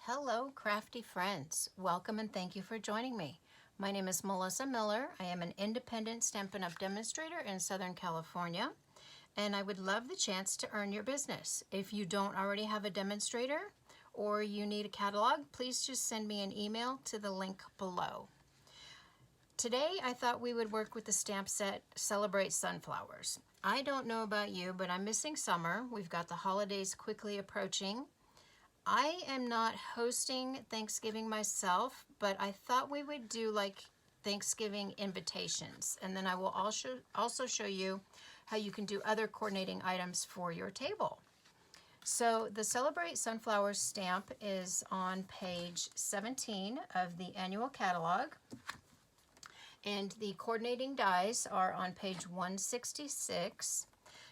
Hello, crafty friends. Welcome and thank you for joining me. My name is Melissa Miller. I am an independent Stampin' Up! Demonstrator in Southern California, and I would love the chance to earn your business. If you don't already have a demonstrator or you need a catalog, please just send me an email to the link below. Today, I thought we would work with the stamp set Celebrate Sunflowers. I don't know about you, but I'm missing summer. We've got the holidays quickly approaching. I am not hosting Thanksgiving myself, but I thought we would do like Thanksgiving invitations. And then I will also show you how you can do other coordinating items for your table. So the Celebrate Sunflowers stamp is on page 17 of the annual catalog. And the coordinating dies are on page 166.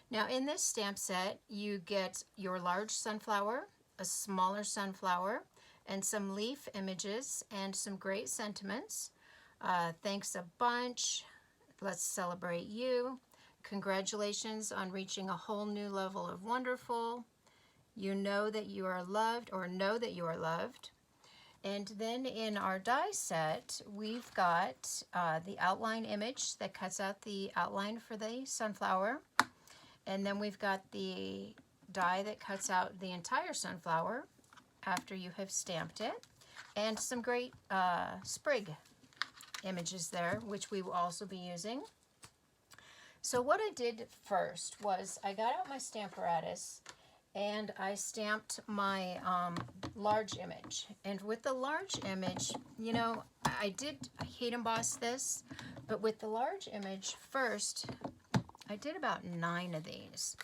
Now in this stamp set, you get your large sunflower, a smaller sunflower, and some leaf images and some great sentiments. Thanks a bunch. Let's celebrate you. Congratulations on reaching a whole new level of wonderful. You know that you are loved, or know that you are loved. And then in our die set, we've got the outline image that cuts out the outline for the sunflower. And then we've got the die that cuts out the entire sunflower after you have stamped it, and some great sprig images there, which we will also be using. So what I did first was I got out my Stamparatus and I stamped my large image. And with the large image, you know, I did heat emboss this, but with the large image first, I did about 9 of these.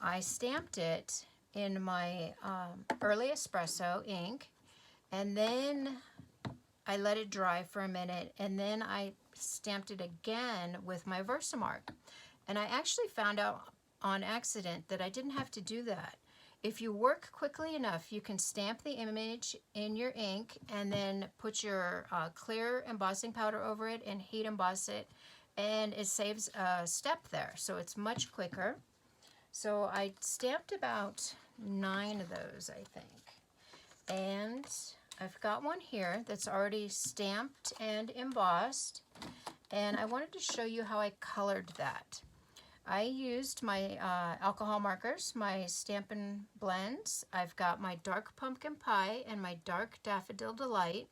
I stamped it in my early Espresso ink, and then I let it dry for a minute, and then I stamped it again with my Versamark. And I actually found out on accident that I didn't have to do that. If you work quickly enough, you can stamp the image in your ink and then put your clear embossing powder over it and heat emboss it, and it saves a step there, so it's much quicker. So I stamped about 9 of those, I think. And I've got one here that's already stamped and embossed. And I wanted to show you how I colored that. I used my alcohol markers, my Stampin Blends. I've got my dark pumpkin pie and my dark daffodil delight.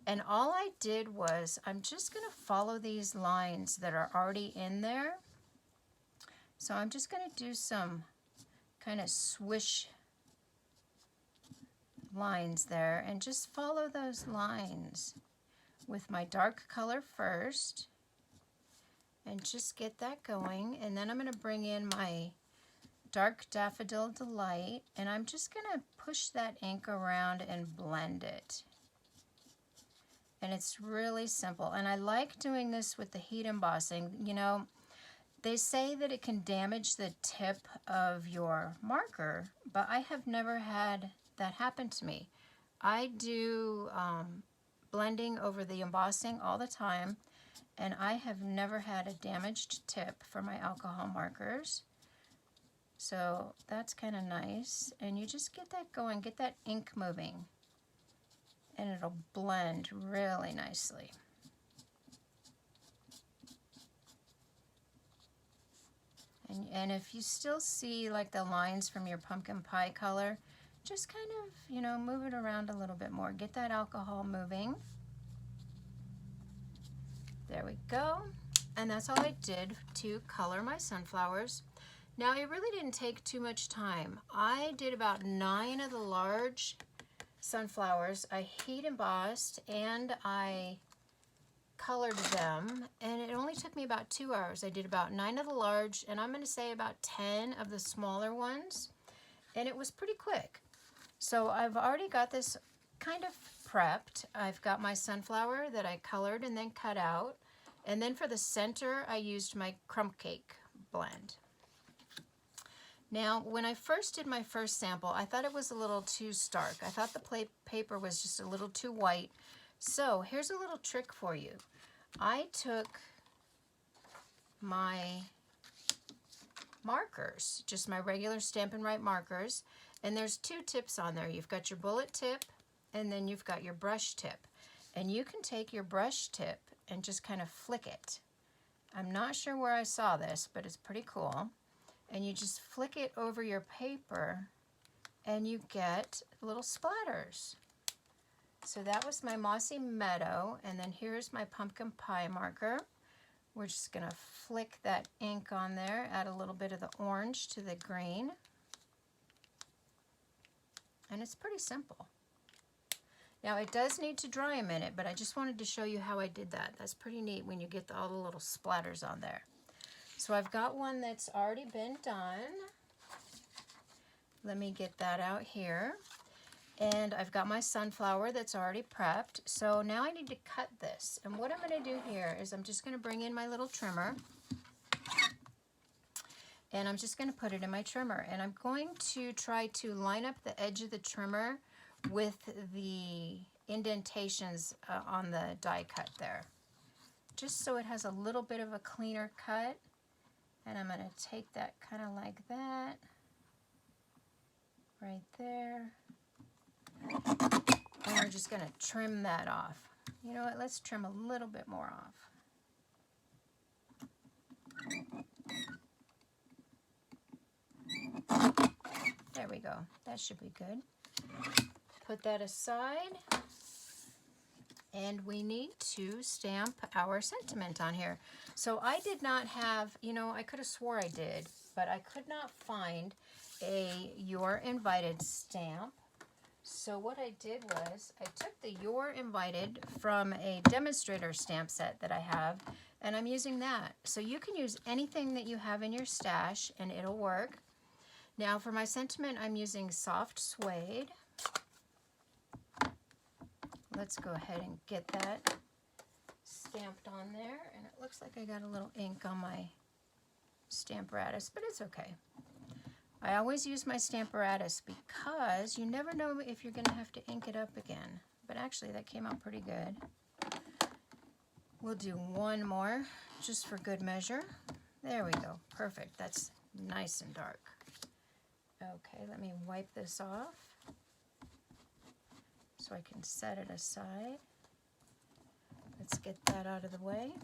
And all I did was, I'm just going to follow these lines that are already in there. So I'm just going to do some kind of swish lines there and just follow those lines with my dark color first and just get that going. And then I'm going to bring in my dark daffodil delight, and I'm just going to push that ink around and blend it. And it's really simple. And I like doing this with the heat embossing. You know, they say that it can damage the tip of your marker, but I have never had that happen to me. I do blending over the embossing all the time, and I have never had a damaged tip for my alcohol markers. So that's kind of nice. And you just get that going, get that ink moving, and it'll blend really nicely. And if you still see like the lines from your pumpkin pie color, just kind of, you know, move it around a little bit more. Get that alcohol moving. There we go. And that's all I did to color my sunflowers. Now, it really didn't take too much time. I did about 9 of the large sunflowers. I heat embossed and I colored them, and it only took me about 2 hours. I did about 9 of the large, and I'm going to say about 10 of the smaller ones, and it was pretty quick. So I've already got this kind of prepped. I've got my sunflower that I colored and then cut out, and then for the center I used my Crumb cake blend. Now, when I first did my first sample, I thought it was a little too stark. I thought the paper was just a little too white. So here's a little trick for you. I took my markers, just my regular Stampin' Right markers, and there's 2 tips on there. You've got your bullet tip and then you've got your brush tip. And you can take your brush tip and just kind of flick it. I'm not sure where I saw this, but it's pretty cool. And you just flick it over your paper and you get little splatters. So that was my Mossy Meadow, and then here's my pumpkin pie marker. We're just gonna flick that ink on there, add a little bit of the orange to the green. And it's pretty simple. Now it does need to dry a minute, but I just wanted to show you how I did that. That's pretty neat when you get all the little splatters on there. So I've got one that's already been done. Let me get that out here. And I've got my sunflower that's already prepped. So now I need to cut this. And what I'm going to do here is I'm just going to bring in my little trimmer. And I'm just going to put it in my trimmer. And I'm going to try to line up the edge of the trimmer with the indentations on the die cut there. Just so it has a little bit of a cleaner cut. And I'm going to take that kind of like that. Right there. And we're just going to trim that off. You know what? Let's trim a little bit more off. There we go. That should be good. Put that aside. And we need to stamp our sentiment on here. So I did not have, you know, I could have swore I did, but I could not find a You're Invited stamp. So what I did was I took the You're Invited from a Demonstrator stamp set that I have, and I'm using that. So you can use anything that you have in your stash and it'll work. Now for my sentiment, I'm using soft suede. Let's go ahead and get that stamped on there. And it looks like I got a little ink on my Stamparatus, but it's okay. I always use my Stamparatus because you never know if you're going to have to ink it up again. But actually, that came out pretty good. We'll do one more just for good measure. There we go. Perfect. That's nice and dark. Okay, let me wipe this off so I can set it aside. Let's get that out of the way.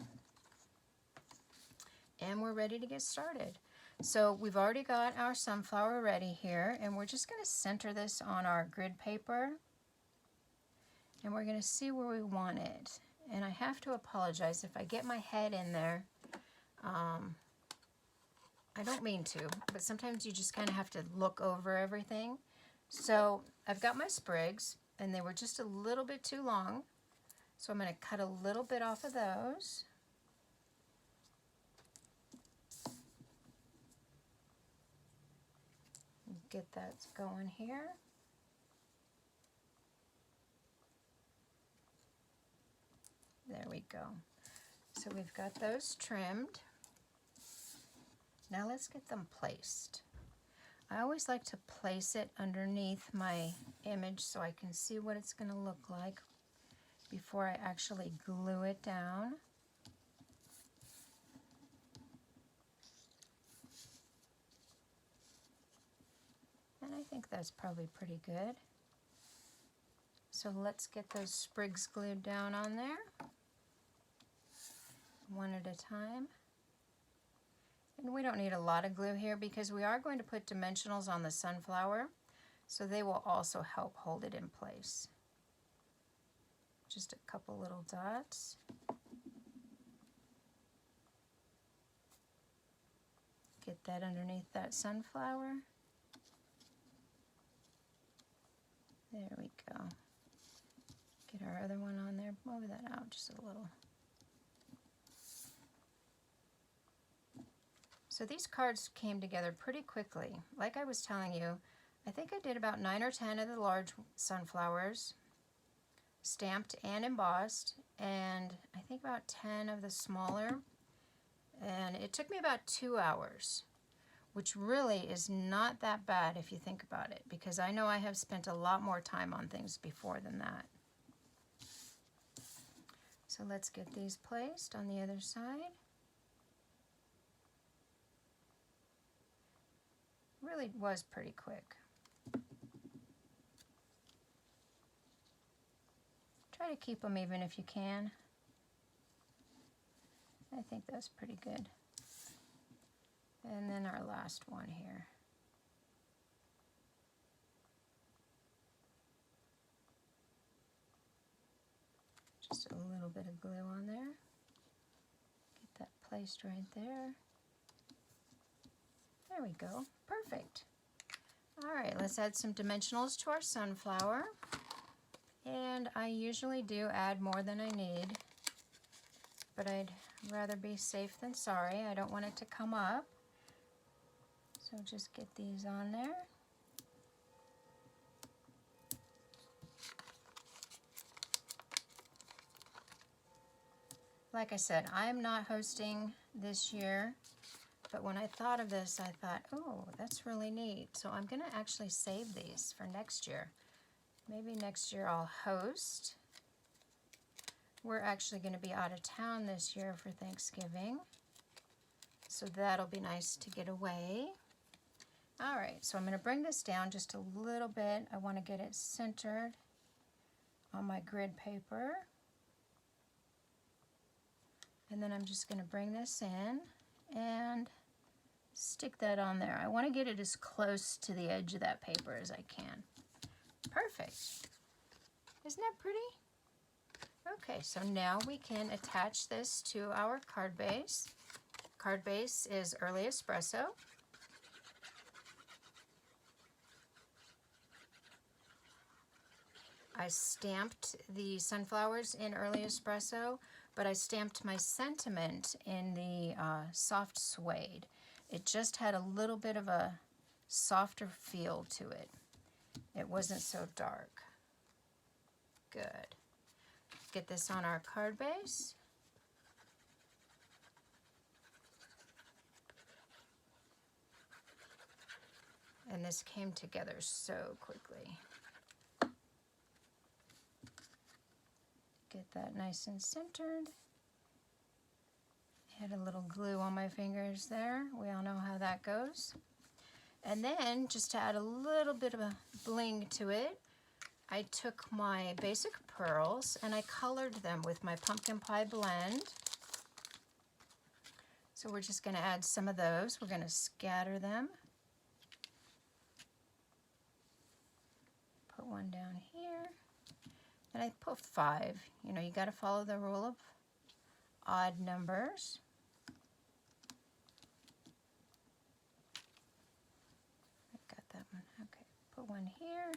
And we're ready to get started. So we've already got our sunflower ready here, and we're just going to center this on our grid paper. And we're going to see where we want it. And I have to apologize if I get my head in there. I don't mean to, but sometimes you just kind of have to look over everything. So I've got my sprigs, and they were just a little bit too long. So I'm going to cut a little bit off of those. Get that going here. There we go. So we've got those trimmed. Now let's get them placed. I always like to place it underneath my image so I can see what it's going to look like before I actually glue it down. And I think that's probably pretty good. So let's get those sprigs glued down on there, one at a time. And we don't need a lot of glue here because we are going to put dimensionals on the sunflower, so they will also help hold it in place. Just a couple little dots. Get that underneath that sunflower. There we go. Get our other one on there. Move that out just a little. So these cards came together pretty quickly. Like I was telling you, I think I did about 9 or 10 of the large sunflowers, stamped and embossed, and I think about 10 of the smaller. And it took me about 2 hours, which really is not that bad if you think about it, because I know I have spent a lot more time on things before than that. So let's get these placed on the other side. Really was pretty quick. Try to keep them even if you can. I think that's pretty good. And then our last one here. Just a little bit of glue on there. Get that placed right there. There we go. Perfect. All right, let's add some dimensionals to our sunflower. And I usually do add more than I need, but I'd rather be safe than sorry. I don't want it to come up. So just get these on there. Like I said, I'm not hosting this year, but when I thought of this, I thought, oh, that's really neat. So I'm going to actually save these for next year. Maybe next year I'll host. We're actually going to be out of town this year for Thanksgiving, so that'll be nice to get away. All right, so I'm going to bring this down just a little bit. I want to get it centered on my grid paper. And then I'm just going to bring this in and stick that on there. I want to get it as close to the edge of that paper as I can. Perfect. Isn't that pretty? Okay, so now we can attach this to our card base. Card base is Early Espresso. I stamped the sunflowers in Early Espresso, but I stamped my sentiment in the soft suede. It just had a little bit of a softer feel to it. It wasn't so dark. Good. Get this on our card base. And this came together so quickly. Get that nice and centered. Had a little glue on my fingers there. We all know how that goes. And then, just to add a little bit of a bling to it, I took my basic pearls and I colored them with my pumpkin pie blend. So we're just going to add some of those. We're going to scatter them. Put one down here. And I put 5. You know, you got to follow the rule of odd numbers. I got that one. Okay, put one here.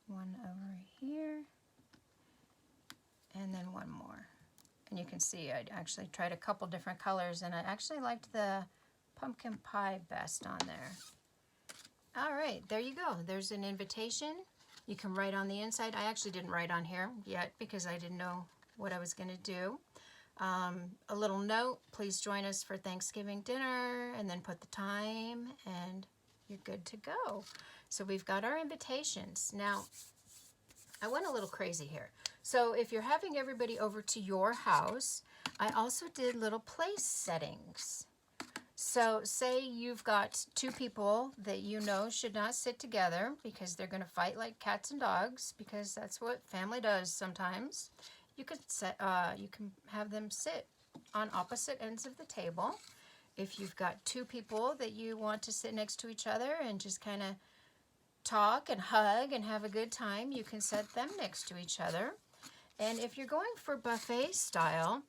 One over here. And then one more. And you can see I actually tried a couple different colors, and I actually liked the pumpkin pie best on there. All right, there you go. There's an invitation. You can write on the inside. I actually didn't write on here yet because I didn't know what I was going to do. A little note, please join us for Thanksgiving dinner, and then put the time, and you're good to go. So we've got our invitations. Now, I went a little crazy here. So if you're having everybody over to your house, I also did little place settings. So say you've got 2 people that you know should not sit together because they're going to fight like cats and dogs, because that's what family does sometimes. You can have them sit on opposite ends of the table. If you've got 2 people that you want to sit next to each other and just kind of talk and hug and have a good time, you can set them next to each other. And if you're going for buffet style,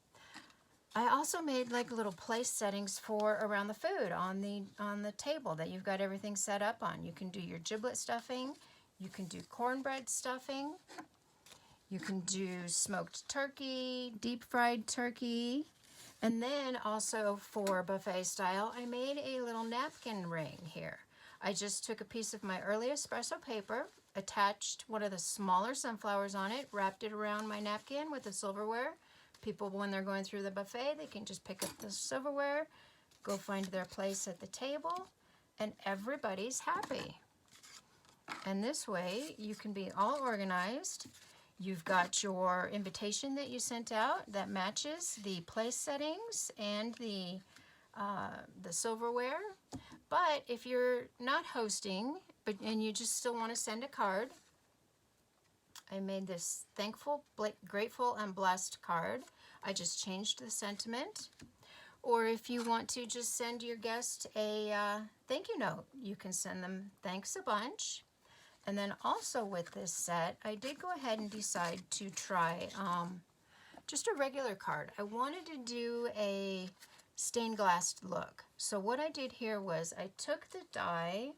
I also made like little place settings for around the food on the table that you've got everything set up on. You can do your giblet stuffing, you can do cornbread stuffing, you can do smoked turkey, deep fried turkey, and then also for buffet style, I made a little napkin ring here. I just took a piece of my Early Espresso paper, attached one of the smaller sunflowers on it, wrapped it around my napkin with the silverware. People, when they're going through the buffet, they can just pick up the silverware, go find their place at the table, and everybody's happy. And this way, you can be all organized. You've got your invitation that you sent out that matches the place settings and the silverware. But if you're not hosting, and you just still want to send a card. I made this thankful, grateful, and blessed card. I just changed the sentiment. Or if you want to just send your guest a thank you note, you can send them thanks a bunch. And then also with this set, I did go ahead and decide to try just a regular card. I wanted to do a stained glass look. So what I did here was I took the die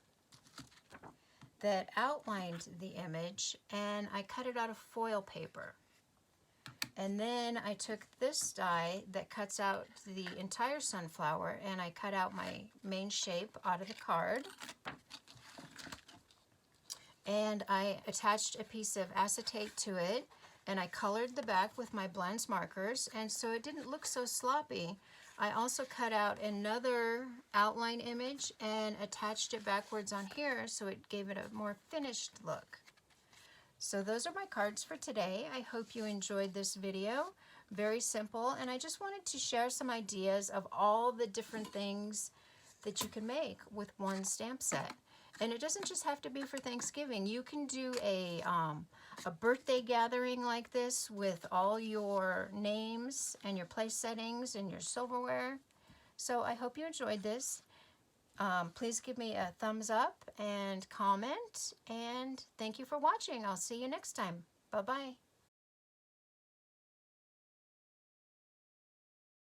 that outlined the image and I cut it out of foil paper. And then I took this die that cuts out the entire sunflower and I cut out my main shape out of the card. And I attached a piece of acetate to it and I colored the back with my Blends markers, and so it didn't look so sloppy. I also cut out another outline image and attached it backwards on here so it gave it a more finished look. So those are my cards for today. I hope you enjoyed this video. Very simple, and I just wanted to share some ideas of all the different things that you can make with one stamp set. And it doesn't just have to be for Thanksgiving. You can do a birthday gathering like this with all your names and your place settings and your silverware. So I hope you enjoyed this. Please give me a thumbs up and comment. And thank you for watching. I'll see you next time. Bye-bye.